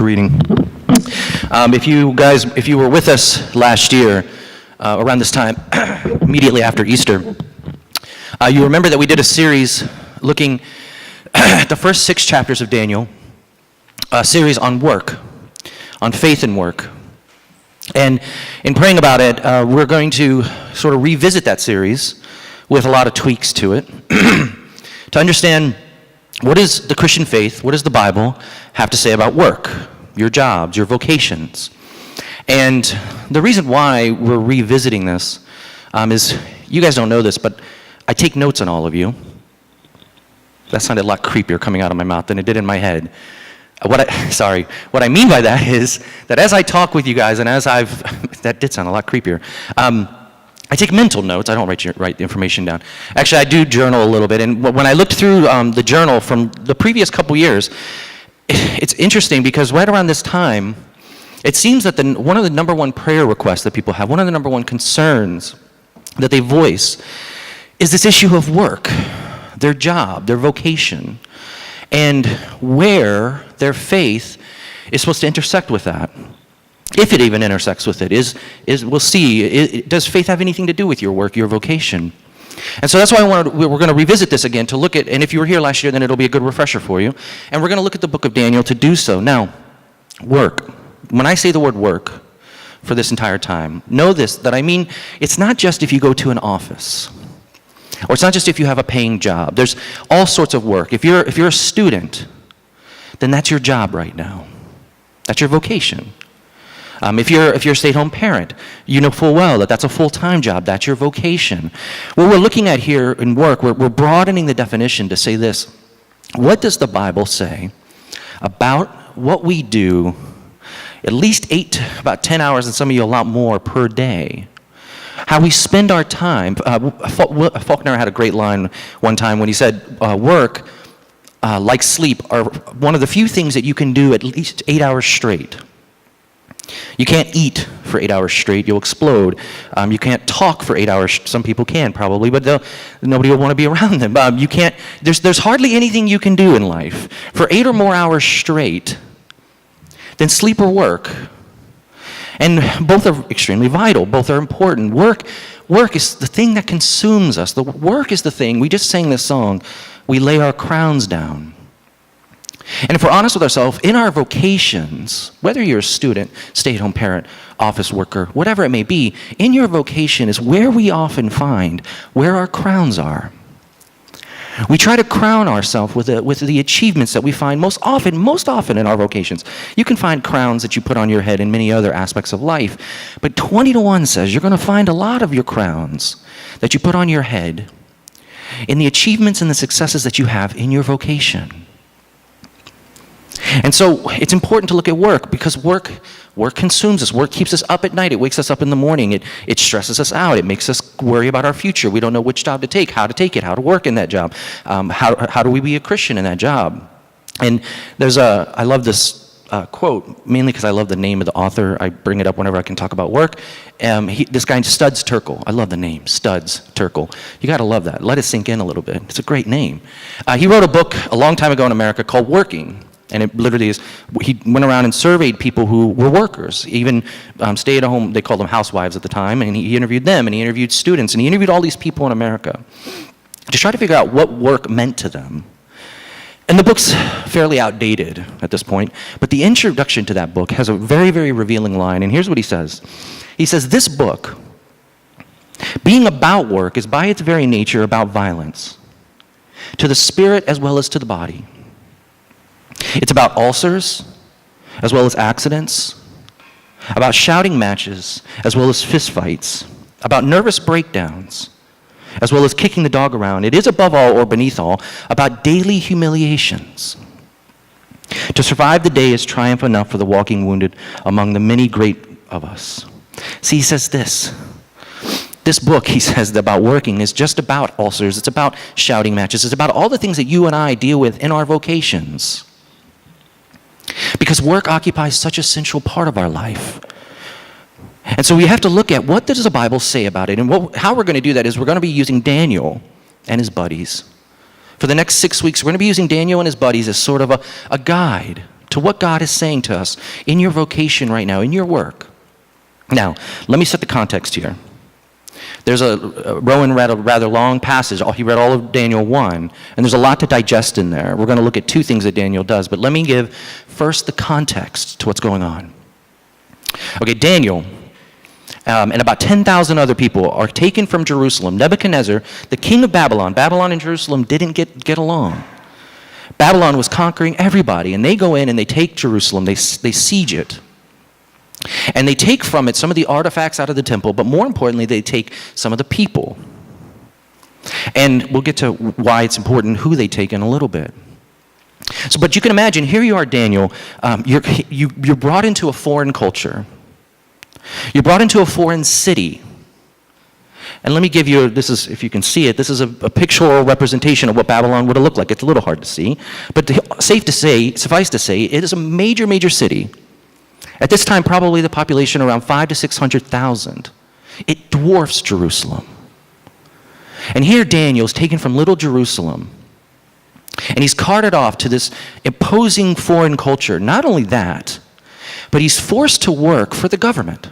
for reading. If you were with us last year, around this time, immediately after Easter, you remember that we did a series looking at the first 6 chapters of Daniel, a series on work, on faith and work. And in praying about it, we're going to sort of revisit that series with a lot of tweaks to it to understand what is the Christian faith, what does the Bible have to say about work, your jobs, your vocations. And the reason why we're revisiting this is, you guys don't know this, but I take notes on all of you. That sounded a lot creepier coming out of my mouth than it did in my head. What I mean by that is that as I talk with you guys, and that did sound a lot creepier, I take mental notes. I don't write the information down. Actually, I do journal a little bit, and when I looked through the journal from the previous couple years, it's interesting because right around this time, it seems that one of the number one prayer requests that people have, one of the number one concerns that they voice is this issue of work, their job, their vocation, and where their faith is supposed to intersect with that. If it even intersects with it, we'll see, does faith have anything to do with your work, your vocation? And so that's why we're going to revisit this again to look at, and if you were here last year, then it'll be a good refresher for you. And we're going to look at the book of Daniel to do so. Now, work. When I say the word work for this entire time, know this, that I mean, it's not just if you go to an office, or it's not just if you have a paying job. There's all sorts of work. If you're a student, then that's your job right now. That's your vocation. If you're a stay-at-home parent, you know full well that that's a full-time job. That's your vocation. What we're looking at here in work, we're broadening the definition to say this. What does the Bible say about what we do at least about 10 hours, and some of you a lot more per day? How we spend our time. Faulkner had a great line one time when he said, work, like sleep, are one of the few things that you can do at least 8 hours straight. You can't eat for 8 hours straight, you'll explode. You can't talk for 8 hours, some people can probably, but nobody will want to be around them. There's hardly anything you can do in life for 8 or more hours straight than sleep or work. And both are extremely vital, both are important. Work is the thing that consumes us. The work is the thing, we just sang this song, we lay our crowns down. And if we're honest with ourselves, in our vocations, whether you're a student, stay-at-home parent, office worker, whatever it may be, in your vocation is where we often find where our crowns are. We try to crown ourselves with the achievements that we find most often in our vocations. You can find crowns that you put on your head in many other aspects of life, but 20-1 says you're going to find a lot of your crowns that you put on your head in the achievements and the successes that you have in your vocation. And so it's important to look at work because work consumes us. Work keeps us up at night. It wakes us up in the morning. It stresses us out. It makes us worry about our future. We don't know which job to take, how to work in that job. How do we be a Christian in that job? And I love this quote, mainly because I love the name of the author. I bring it up whenever I can talk about work. This guy, Studs Terkel. I love the name, Studs Terkel. You got to love that. Let it sink in a little bit. It's a great name. He wrote a book a long time ago in America called Working. And it literally is, he went around and surveyed people who were workers, even stay-at-home, they called them housewives at the time, and he interviewed them, and he interviewed students, and he interviewed all these people in America to try to figure out what work meant to them. And the book's fairly outdated at this point, but the introduction to that book has a very, very revealing line, and here's what he says. He says, this book, being about work, is by its very nature about violence, to the spirit as well as to the body. It's about ulcers, as well as accidents, about shouting matches, as well as fistfights, about nervous breakdowns, as well as kicking the dog around. It is above all, or beneath all, about daily humiliations. To survive the day is triumph enough for the walking wounded among the many great of us. See, he says this. This book, he says, about working is just about ulcers. It's about shouting matches. It's about all the things that you and I deal with in our vocations. Because work occupies such a central part of our life. And so we have to look at what does the Bible say about it. And how we're going to do that is we're going to be using Daniel and his buddies. For the next 6 weeks, we're going to be using Daniel and his buddies as sort of a guide to what God is saying to us in your vocation right now, in your work. Now, let me set the context here. Rowan read a rather long passage. He read all of Daniel 1, and there's a lot to digest in there. We're going to look at two things that Daniel does, but let me give first the context to what's going on. Okay, Daniel and about 10,000 other people are taken from Jerusalem. Nebuchadnezzar, the king of Babylon and Jerusalem didn't get along. Babylon was conquering everybody, and they go in and they take Jerusalem, they siege it. And they take from it some of the artifacts out of the temple, but more importantly, they take some of the people. And we'll get to why it's important, who they take in a little bit. But you can imagine, here you are, Daniel, you're brought into a foreign culture. You're brought into a foreign city. And let me give you, this is, if you can see it, this is a pictorial representation of what Babylon would have looked like. It's a little hard to see, but suffice to say, it is a major, major city. At this time, probably the population around 500,000 to 600,000. It dwarfs Jerusalem. And here Daniel is taken from little Jerusalem, and he's carted off to this imposing foreign culture. Not only that, but he's forced to work for the government.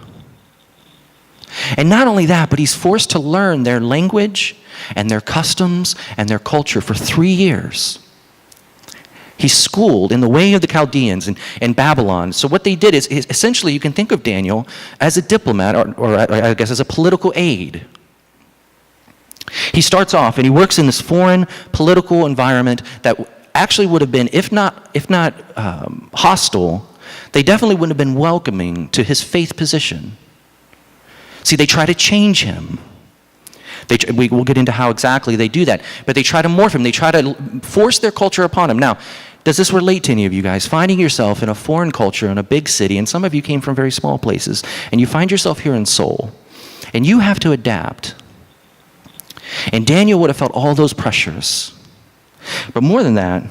And not only that, but he's forced to learn their language and their customs and their culture for 3 years. He's schooled in the way of the Chaldeans in Babylon. So what they did is essentially, you can think of Daniel as a diplomat, or I guess as a political aide. He starts off and he works in this foreign political environment that actually would have been, if not hostile, they definitely wouldn't have been welcoming to his faith position. See, they try to change him. We will get into how exactly they do that. But they try to morph him. They try to force their culture upon him. Now, does this relate to any of you guys? Finding yourself in a foreign culture in a big city, and some of you came from very small places, and you find yourself here in Seoul, and you have to adapt. And Daniel would have felt all those pressures. But more than that,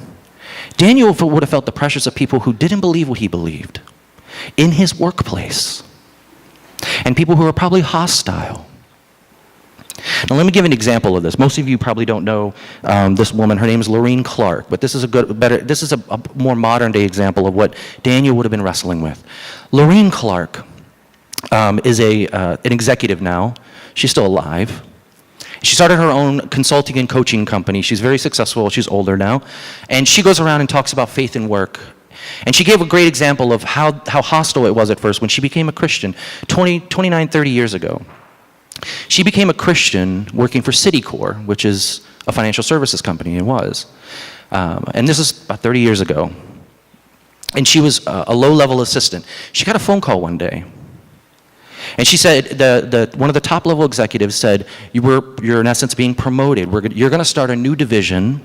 Daniel would have felt the pressures of people who didn't believe what he believed in his workplace, and people who are probably hostile. Now let me give an example of this. Most of you probably don't know this woman. Her name is Lorene Clark, but this is a more modern day example of what Daniel would have been wrestling with. Lorene Clark is an executive now. She's still alive. She started her own consulting and coaching company. She's very successful. She's older now. And she goes around and talks about faith and work. And she gave a great example of how hostile it was at first when she became a Christian 29, 30 years ago. She became a Christian working for Citicorp, which is a financial services company. It was. And this is about 30 years ago. And she was a low-level assistant. She got a phone call one day. And she said, one of the top-level executives said, you're in essence being promoted. You're going to start a new division,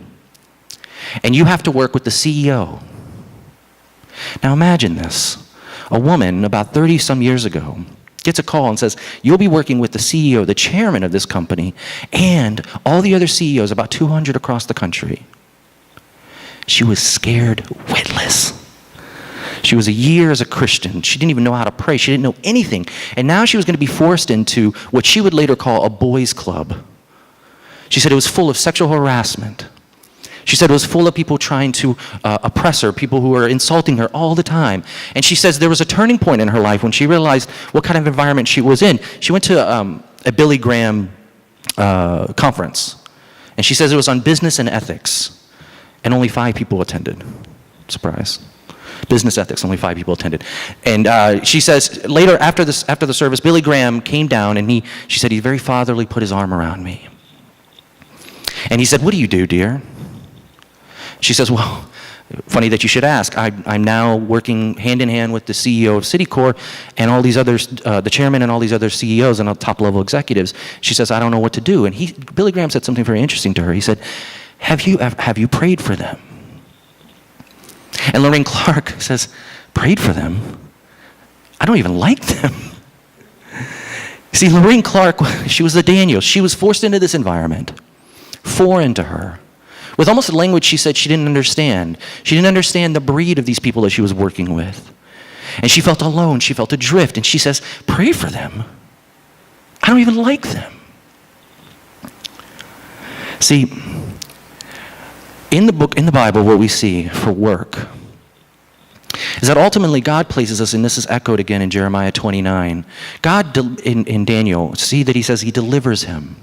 and you have to work with the CEO. Now imagine this. A woman about 30-some years ago gets a call and says, you'll be working with the CEO, the chairman of this company, and all the other CEOs, about 200 across the country. She was scared witless. She was a year as a Christian. She didn't even know how to pray. She didn't know anything. And now she was going to be forced into what she would later call a boys' club. She said it was full of sexual harassment. She said it was full of people trying to oppress her, people who were insulting her all the time. And she says there was a turning point in her life when she realized what kind of environment she was in. She went to a Billy Graham conference. And she says it was on business and ethics. And only 5 people attended. Surprise. Business ethics, only 5 people attended. And she says later after the service, Billy Graham came down and she said he very fatherly put his arm around me. And he said, what do you do, dear? She says, well, funny that you should ask. I'm now working hand in hand with the CEO of Citicorp and all these others, the chairman and all these other CEOs and top level executives. She says, I don't know what to do. And Billy Graham said something very interesting to her. He said, have you prayed for them? And Lorene Clark says, prayed for them? I don't even like them. See, Lorene Clark, she was a Daniel. She was forced into this environment, foreign to her, with almost a language she said she didn't understand. She didn't understand the breed of these people that she was working with. And she felt alone. She felt adrift. And she says, pray for them. I don't even like them. See, in the Bible, what we see for work is that ultimately God places us, and this is echoed again in Jeremiah 29. In Daniel, see that he says he delivers him.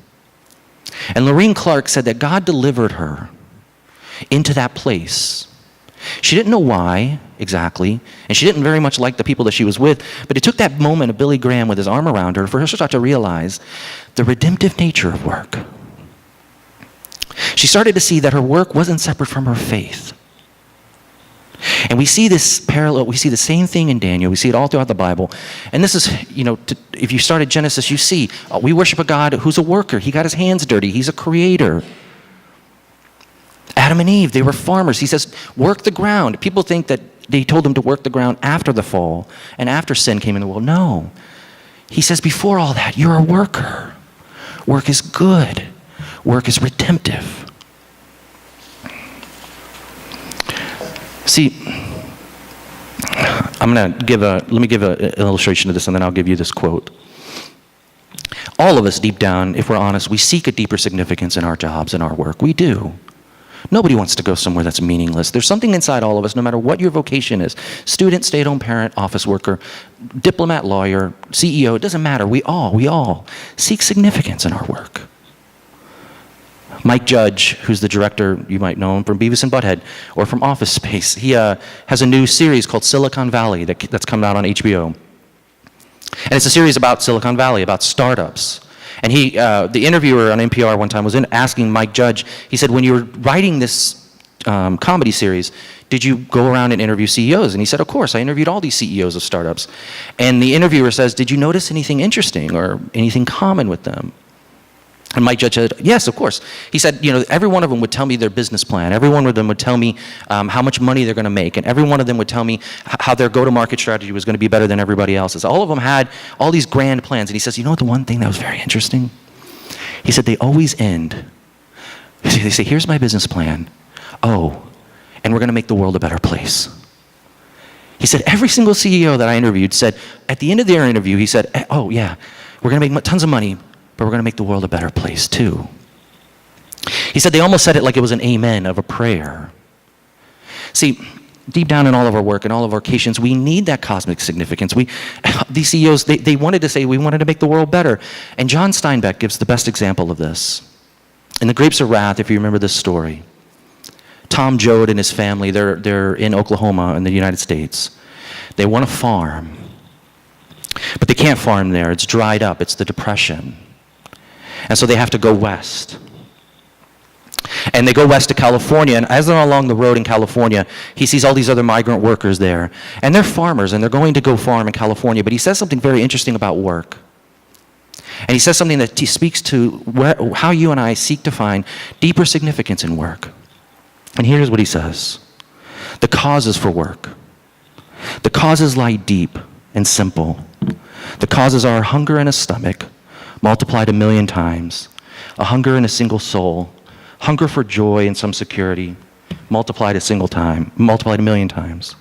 And Lorene Clark said that God delivered her into that place. She didn't know why exactly, and she didn't very much like the people that she was with, but it took that moment of Billy Graham with his arm around her for her to start to realize the redemptive nature of work. She started to see that her work wasn't separate from her faith. And we see this parallel, we see the same thing in Daniel, we see it all throughout the Bible. And this is, if you start at Genesis, you see, we worship a God who's a worker. He got his hands dirty. He's a creator. Adam and Eve, they were farmers. He says, work the ground. People think that they told them to work the ground after the fall and after sin came in the world. No. He says, before all that, you're a worker. Work is good. Work is redemptive. See, let me give an illustration of this, and then I'll give you this quote. All of us, deep down, if we're honest, we seek a deeper significance in our jobs and our work. We do. Nobody wants to go somewhere that's meaningless. There's something inside all of us, no matter what your vocation is. Student, stay-at-home parent, office worker, diplomat, lawyer, CEO, it doesn't matter. We all seek significance in our work. Mike Judge, who's the director, you might know him from Beavis and Butthead, or from Office Space, he has a new series called Silicon Valley that's coming out on HBO. And it's a series about Silicon Valley, about startups. And the interviewer on NPR one time was asking Mike Judge, he said, when you were writing this comedy series, did you go around and interview CEOs? And he said, of course, I interviewed all these CEOs of startups. And the interviewer says, did you notice anything interesting or anything common with them? And Mike Judge said, yes, of course. He said, every one of them would tell me their business plan. Every one of them would tell me how much money they're going to make. And every one of them would tell me how their go-to-market strategy was going to be better than everybody else's. All of them had all these grand plans. And he says, the one thing that was very interesting? He said, they always end. They say, here's my business plan. Oh, and we're going to make the world a better place. He said, every single CEO that I interviewed said, at the end of their interview, he said, oh yeah, we're going to make tons of money, but we're going to make the world a better place too. He said they almost said it like it was an amen of a prayer. See, deep down in all of our work and all of our vocations, we need that cosmic significance. These CEOs, they wanted to say, we wanted to make the world better. And John Steinbeck gives the best example of this. In The Grapes of Wrath, if you remember this story, Tom Joad and his family, they're in Oklahoma in the United States. They want to farm, but they can't farm there. It's dried up. It's the Depression. And so they have to go west. And they go west to California, and as they're along the road in California, he sees all these other migrant workers there. And they're farmers, and they're going to go farm in California, but he says something very interesting about work. And he says something that he speaks to how you and I seek to find deeper significance in work. And here's what he says. The causes for work. The causes lie deep and simple. The causes are hunger in a stomach, multiplied 1,000,000 times, a hunger in a single soul, hunger for joy and some security, multiplied 1,000,000 times,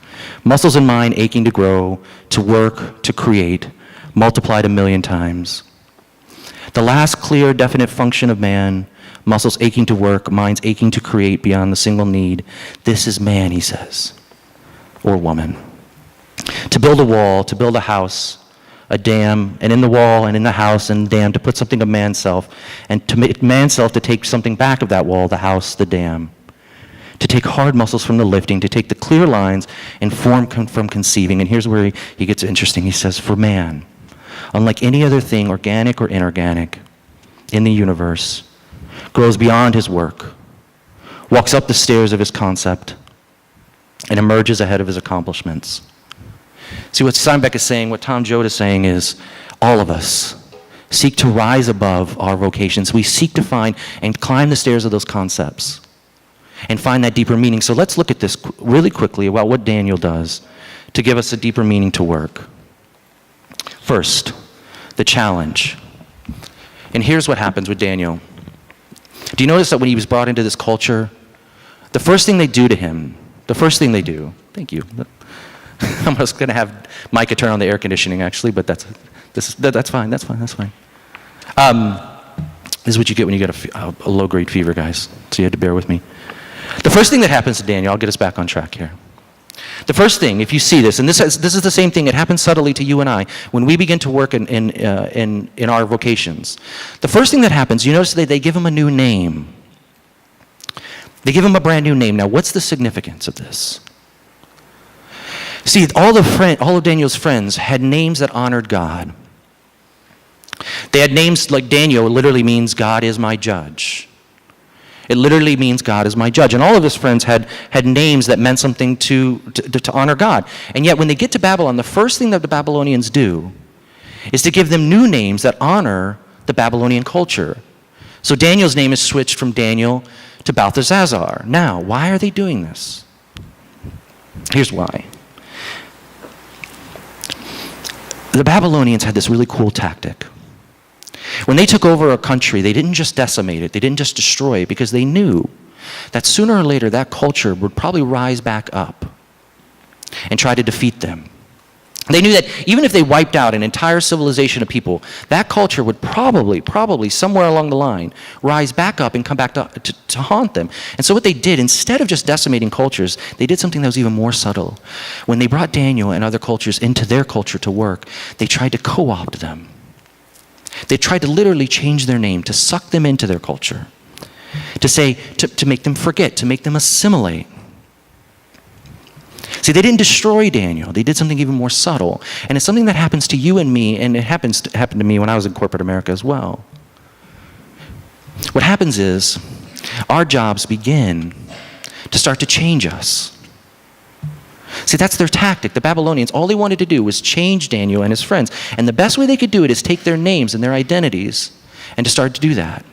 muscles in mind aching to grow, to work, to create, multiplied 1,000,000 times. The last clear, definite function of man, muscles aching to work, minds aching to create beyond the single need. This is man, he says, or woman. To build a wall, to build a house, a dam, and in the wall and in the house and dam to put something of man's self, and to make man's self to take something back of that wall, the house, the dam. To take hard muscles from the lifting, to take the clear lines and form from conceiving. And here's where he gets interesting. He says, for man, unlike any other thing, organic or inorganic, in the universe, grows beyond his work, walks up the stairs of his concept, and emerges ahead of his accomplishments. See, what Steinbeck is saying, what Tom Joad is saying is, all of us seek to rise above our vocations. We seek to find and climb the stairs of those concepts and find that deeper meaning. So let's look at this really quickly about what Daniel does to give us a deeper meaning to work. First, the challenge. And here's what happens with Daniel. Do you notice that when he was brought into this culture, the first thing they do to him, thank you. I'm just going to have Micah turn on the air conditioning, actually, but that's fine. This is what you get when you get a low-grade fever, guys. So you had to bear with me. The first thing that happens to Daniel, I'll get us back on track here. The first thing, if you see this, and this is the same thing, it happens subtly to you and I, when we begin to work in our vocations. The first thing that happens, you notice that they give him a new name. They give him a brand new name. Now, what's the significance of this? See, all of Daniel's friends had names that honored God. They had names like Daniel, literally means God is my judge. It literally means God is my judge. And all of his friends had names that meant something to honor God. And yet when they get to Babylon, the first thing that the Babylonians do is to give them new names that honor the Babylonian culture. So Daniel's name is switched from Daniel to Belteshazzar. Now, why are they doing this? Here's why. The Babylonians had this really cool tactic. When they took over a country, they didn't just decimate it, they didn't just destroy it, because they knew that sooner or later that culture would probably rise back up and try to defeat them. They knew that even if they wiped out an entire civilization of people, that culture would probably somewhere along the line rise back up and come back to haunt them. And so what they did, instead of just decimating cultures, they did something that was even more subtle. When they brought Daniel and other cultures into their culture to work, they tried to co-opt them. They tried to literally change their name, to suck them into their culture, to make them forget, to make them assimilate. See, they didn't destroy Daniel. They did something even more subtle. And it's something that happens to you and me, and it happened to me when I was in corporate America as well. What happens is, our jobs begin to start to change us. See, that's their tactic. The Babylonians, all they wanted to do was change Daniel and his friends. And the best way they could do it is take their names and their identities and to start to do that.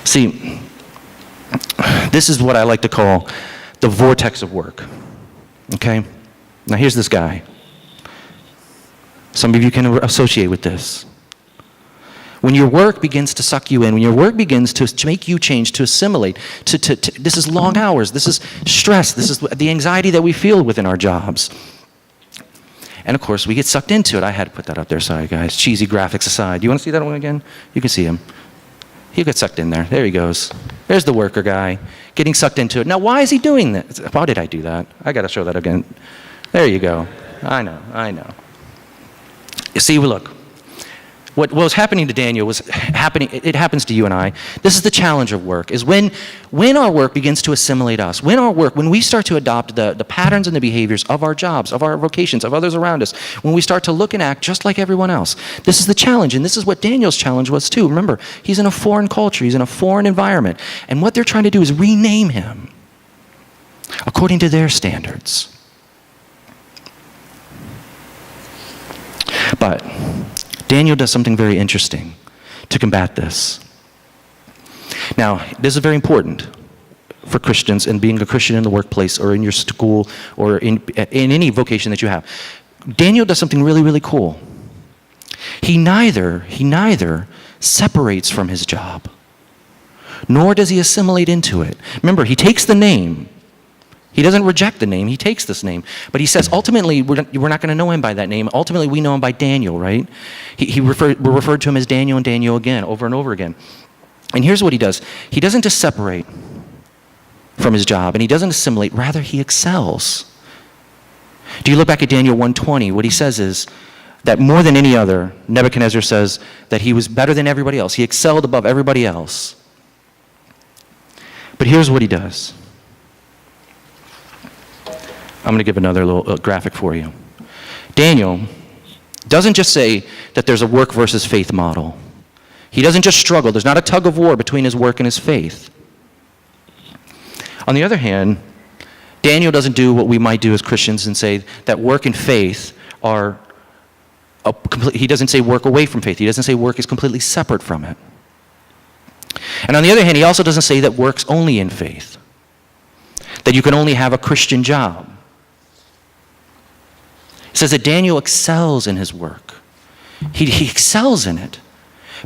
See, this is what I like to call the vortex of work. Okay? Now here's this guy. Some of you can associate with this. When your work begins to suck you in, when your work begins to make you change, to assimilate, this is long hours, this is stress, this is the anxiety that we feel within our jobs. And of course, we get sucked into it. I had to put that up there, sorry guys. Cheesy graphics aside. You want to see that one again? You can see him. He got sucked in there. There he goes. There's the worker guy, getting sucked into it. Now, why is he doing that? Why did I do that? I got to show that again. There you go. I know. You see, look. What was happening to Daniel was happening, it happens to you and I. This is the challenge of work, is when our work begins to assimilate us, when we start to adopt the patterns and the behaviors of our jobs, of our vocations, of others around us, when we start to look and act just like everyone else. This is the challenge, and this is what Daniel's challenge was too. Remember, he's in a foreign culture, he's in a foreign environment, and what they're trying to do is rename him according to their standards. But Daniel does something very interesting to combat this. Now, this is very important for Christians and being a Christian in the workplace or in your school or in any vocation that you have. Daniel does something really, really cool. He neither separates from his job, nor does he assimilate into it. Remember, he takes the name. He doesn't reject the name, he takes this name. But he says, ultimately, we're not going to know him by that name. Ultimately, we know him by Daniel, right? We're referred to him as Daniel and Daniel again, over and over again. And here's what he does. He doesn't just separate from his job, and he doesn't assimilate. Rather, he excels. Do you look back at Daniel 1:20? What he says is that more than any other, Nebuchadnezzar says that he was better than everybody else. He excelled above everybody else. But here's what he does. I'm going to give another little graphic for you. Daniel doesn't just say that there's a work versus faith model. He doesn't just struggle. There's not a tug of war between his work and his faith. On the other hand, Daniel doesn't do what we might do as Christians and say that work and faith are he doesn't say work away from faith. He doesn't say work is completely separate from it. And on the other hand, he also doesn't say that work's only in faith, that you can only have a Christian job. It says that Daniel excels in his work. He excels in it.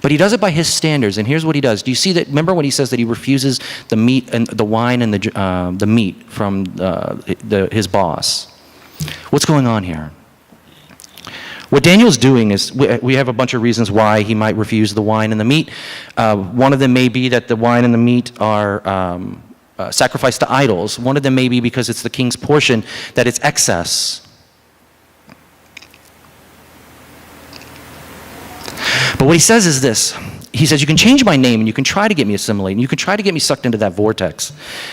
But he does it by his standards. And here's what he does. Do you see that? Remember when he says that he refuses the meat and the wine and the meat from his boss? What's going on here? What Daniel's doing is, we have a bunch of reasons why he might refuse the wine and the meat. One of them may be that the wine and the meat are sacrificed to idols. One of them may be because it's the king's portion, that it's excess. But what he says is this. He says, you can change my name and you can try to get me assimilated and you can try to get me sucked into that vortex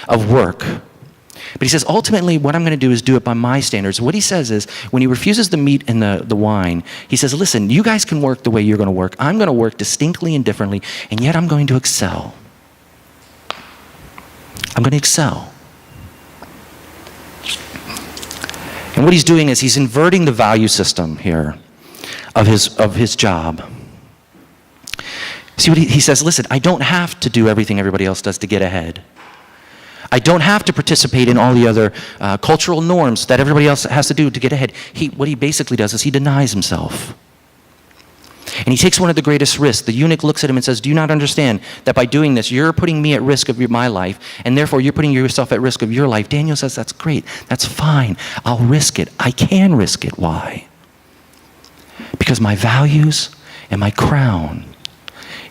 of work. But he says, ultimately, what I'm going to do is do it by my standards. What he says is, when he refuses the meat and the wine, he says, listen, you guys can work the way you're going to work. I'm going to work distinctly and differently, and yet I'm going to excel. I'm going to excel. And what he's doing is he's inverting the value system here of his job. See what he says, listen, I don't have to do everything everybody else does to get ahead. I don't have to participate in all the other cultural norms that everybody else has to do to get ahead. What he basically does is he denies himself. And he takes one of the greatest risks. The eunuch looks at him and says, do you not understand that by doing this, you're putting me at risk of my life, and therefore you're putting yourself at risk of your life? Daniel says, that's great. That's fine. I'll risk it. I can risk it. Why? Because my values and my crown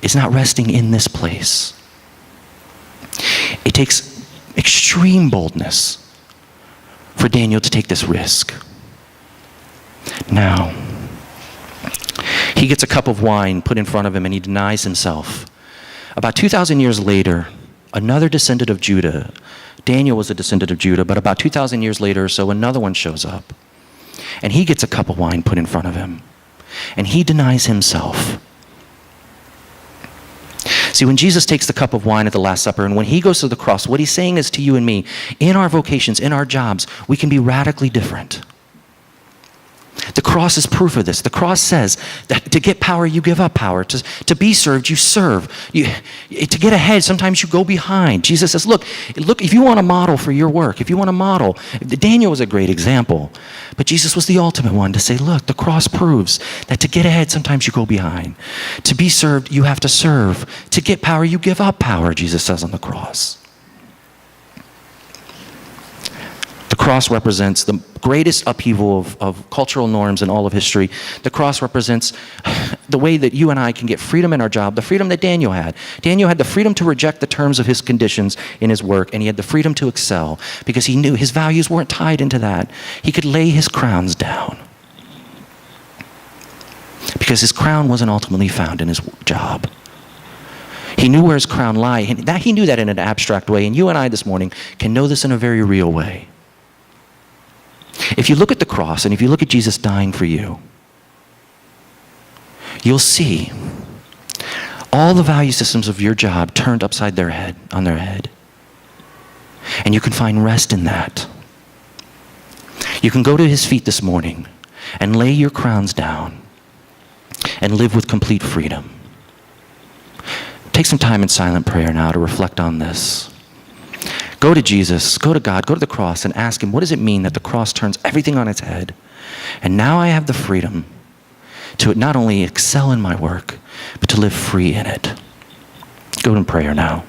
is not resting in this place. It takes extreme boldness for Daniel to take this risk. Now, he gets a cup of wine put in front of him and he denies himself. About 2,000 years later, another descendant of Judah, Daniel was a descendant of Judah, but about 2,000 years later or so, another one shows up. And he gets a cup of wine put in front of him. And he denies himself. See, when Jesus takes the cup of wine at the Last Supper and when he goes to the cross, what he's saying is to you and me, in our vocations, in our jobs, we can be radically different. The cross is proof of this. The cross says that to get power, you give up power. To be served, you serve. To get ahead, sometimes you go behind. Jesus says, look, if you want a model for your work, if you want a model, Daniel was a great example, but Jesus was the ultimate one to say, look, the cross proves that to get ahead, sometimes you go behind. To be served, you have to serve. To get power, you give up power, Jesus says on the cross. The cross represents the greatest upheaval of cultural norms in all of history. The cross represents the way that you and I can get freedom in our job, the freedom that Daniel had. Daniel had the freedom to reject the terms of his conditions in his work, and he had the freedom to excel because he knew his values weren't tied into that. He could lay his crowns down because his crown wasn't ultimately found in his job. He knew where his crown lay, and he knew that in an abstract way, and you and I this morning can know this in a very real way. If you look at the cross and if you look at Jesus dying for you, you'll see all the value systems of your job turned upside on their head. And you can find rest in that. You can go to his feet this morning and lay your crowns down and live with complete freedom. Take some time in silent prayer now to reflect on this. Go to Jesus, go to God, go to the cross and ask him, what does it mean that the cross turns everything on its head? And now I have the freedom to not only excel in my work, but to live free in it. Go in prayer now.